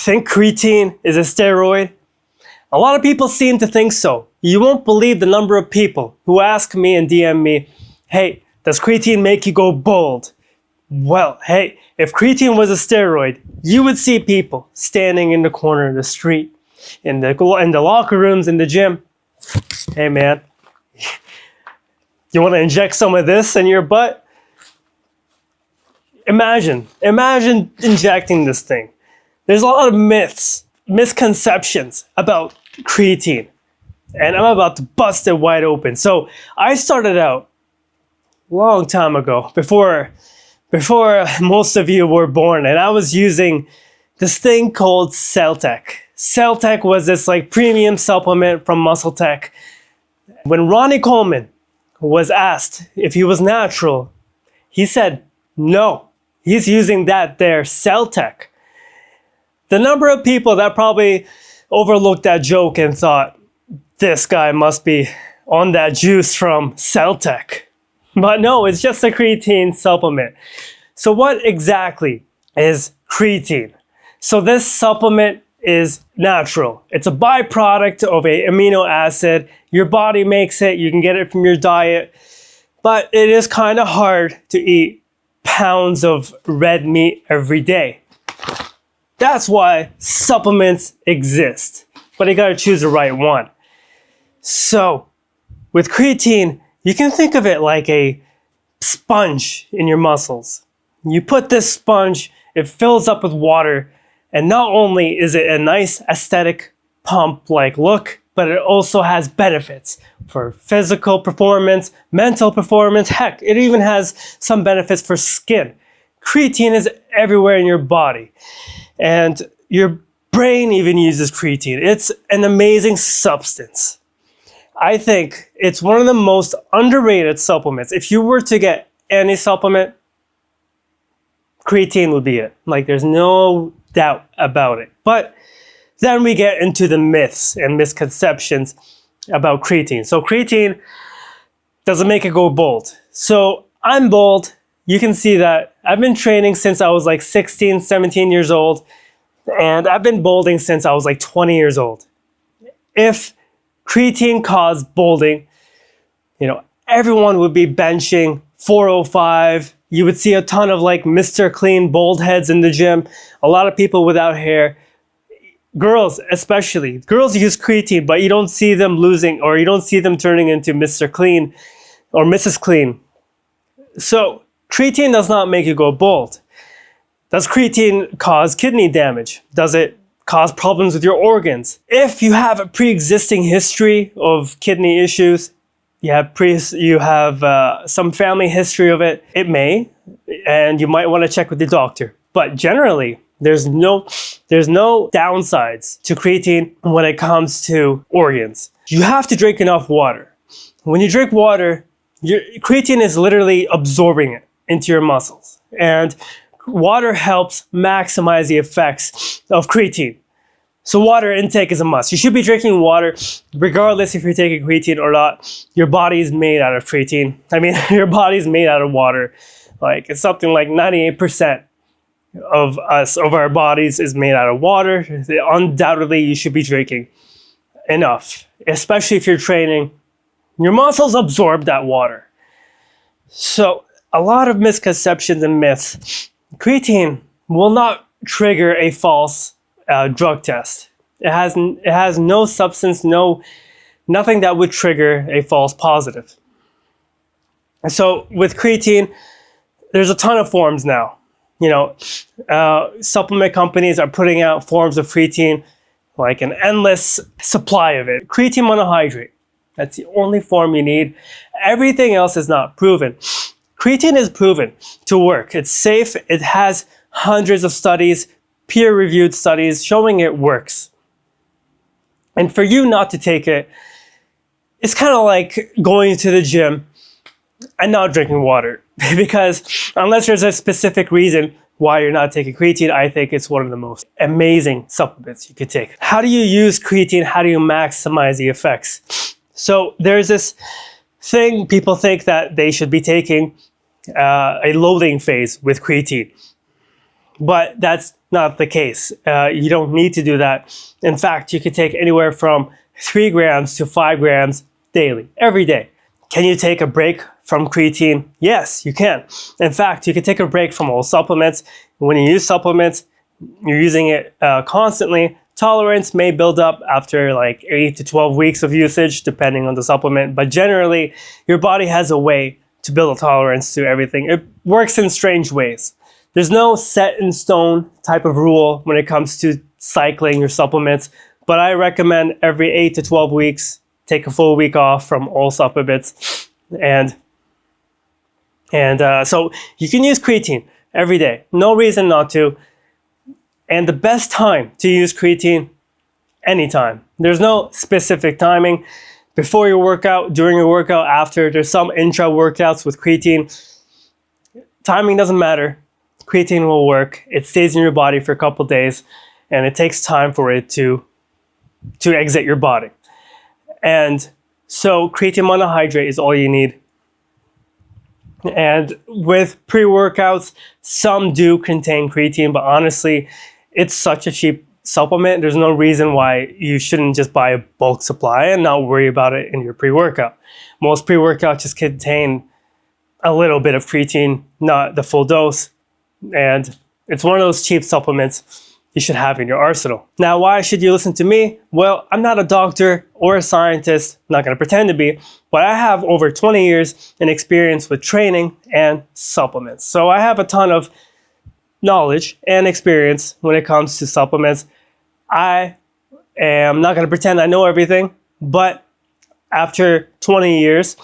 think creatine is a steroid? A lot of people seem to think so. You won't believe the number of people who ask me and DM me, hey, does creatine make you go bald? Well, hey, if creatine was a steroid, you would see people standing in the corner of the street, in the locker rooms, in the gym. Hey man, you want to inject some of this in your butt? Imagine injecting this thing. There's a lot of myths, misconceptions about creatine, and I'm about to bust it wide open. So I started out a long time ago, before most of you were born, and I was using this thing called Celtec. Celtec was this like premium supplement from Muscle Tech. When Ronnie Coleman was asked if he was natural, he said no, he's using that there Celtec. The number of people that probably overlooked that joke and thought, this guy must be on that juice from Celtec. But no, it's just a creatine supplement. So what exactly is creatine? So this supplement is natural. It's a byproduct of an amino acid. Your body makes it, you can get it from your diet, but it is kind of hard to eat pounds of red meat every day. That's why supplements exist, but you gotta choose the right one. So with creatine, you can think of it like a sponge in your muscles. You put this sponge, it fills up with water, and not only is it a nice aesthetic pump-like look, but it also has benefits for physical performance, mental performance, heck, it even has some benefits for skin. Creatine is everywhere in your body. And your brain even uses creatine. It's an amazing substance. I think it's one of the most underrated supplements. If you were to get any supplement, creatine would be it. Like, there's no doubt about it. But then we get into the myths and misconceptions about creatine. So creatine doesn't make it go bald. So I'm bald. You can see that I've been training since I was like 16, 17 years old, and I've been balding since I was like 20 years old. If creatine caused balding, everyone would be benching 405. You would see a ton of like Mr. Clean bald heads in the gym, a lot of people without hair. Girls especially. Girls use creatine, but you don't see them losing, or you don't see them turning into Mr. Clean or Mrs. Clean. So creatine does not make you go bald. Does creatine cause kidney damage? Does it cause problems with your organs? If you have a pre-existing history of kidney issues, you have some family history of it, it may, and you might want to check with the doctor. But generally, there's no downsides to creatine when it comes to organs. You have to drink enough water. When you drink water, your creatine is literally absorbing it into your muscles. And water helps maximize the effects of creatine. So water intake is a must. You should be drinking water regardless if you're taking creatine or not. Your body is made out of creatine. I mean, your body is made out of water. Like, it's something like 98% of our bodies is made out of water. Undoubtedly, you should be drinking enough, especially if you're training. Your muscles absorb that water. So a lot of misconceptions and myths. Creatine will not trigger a false drug test. It has no substance, nothing that would trigger a false positive. And so with creatine, there's a ton of forms now. Supplement companies are putting out forms of creatine, like an endless supply of it. Creatine monohydrate, that's the only form you need. Everything else is not proven. Creatine is proven to work. It's safe. It has hundreds of studies, peer-reviewed studies showing it works. And for you not to take it, it's kind of like going to the gym and not drinking water. Because unless there's a specific reason why you're not taking creatine, I think it's one of the most amazing supplements you could take. How do you use creatine? How do you maximize the effects? So there's this thing, people think that they should be taking a loading phase with creatine. But that's not the case. You don't need to do that. In fact, you could take anywhere from 3 grams to 5 grams daily, every day. Can you take a break from creatine? Yes, you can. In fact, you can take a break from all supplements. When you use supplements, you're using it constantly. Tolerance may build up after like 8 to 12 weeks of usage, depending on the supplement. But generally, your body has a way to build a tolerance to everything. It works in strange ways. There's no set in stone type of rule when it comes to cycling your supplements, but I recommend every 8 to 12 weeks, take a full week off from all supplements. And so you can use creatine every day. No reason not to. And the best time to use creatine, anytime. There's no specific timing. Before your workout, during your workout, after. There's some intra workouts with creatine. Timing doesn't matter. Creatine will work. It stays in your body for a couple days, and it takes time for it to exit your body. And so creatine monohydrate is all you need. And with pre-workouts, some do contain creatine, but honestly, it's such a cheap supplement. There's no reason why you shouldn't just buy a bulk supply and not worry about it in your pre-workout. Most pre-workouts just contain a little bit of creatine, not the full dose. And it's one of those cheap supplements you should have in your arsenal. Now, why should you listen to me? Well, I'm not a doctor or a scientist, not going to pretend to be, but I have over 20 years in experience with training and supplements. So I have a ton of knowledge and experience when it comes to supplements. I am not going to pretend I know everything, but after 20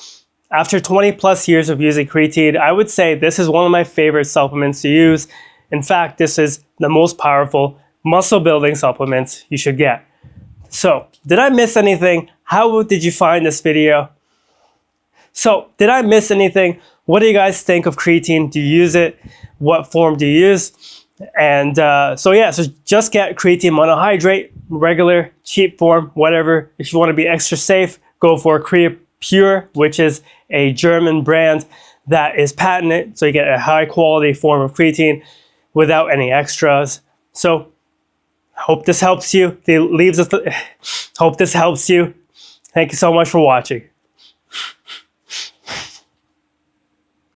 plus years of using creatine, I would say this is one of my favorite supplements to use. In fact, this is the most powerful muscle building supplement you should get. So, did I miss anything? How did you find this video? So, did I miss anything? What do you guys think of creatine? Do you use it? What form do you use? And so just get creatine monohydrate, regular, cheap form, whatever. If you want to be extra safe, go for Pure, which is a German brand that is patented, so you get a high quality form of creatine without any extras. So hope this helps you. Hope this helps you. Thank you so much for watching.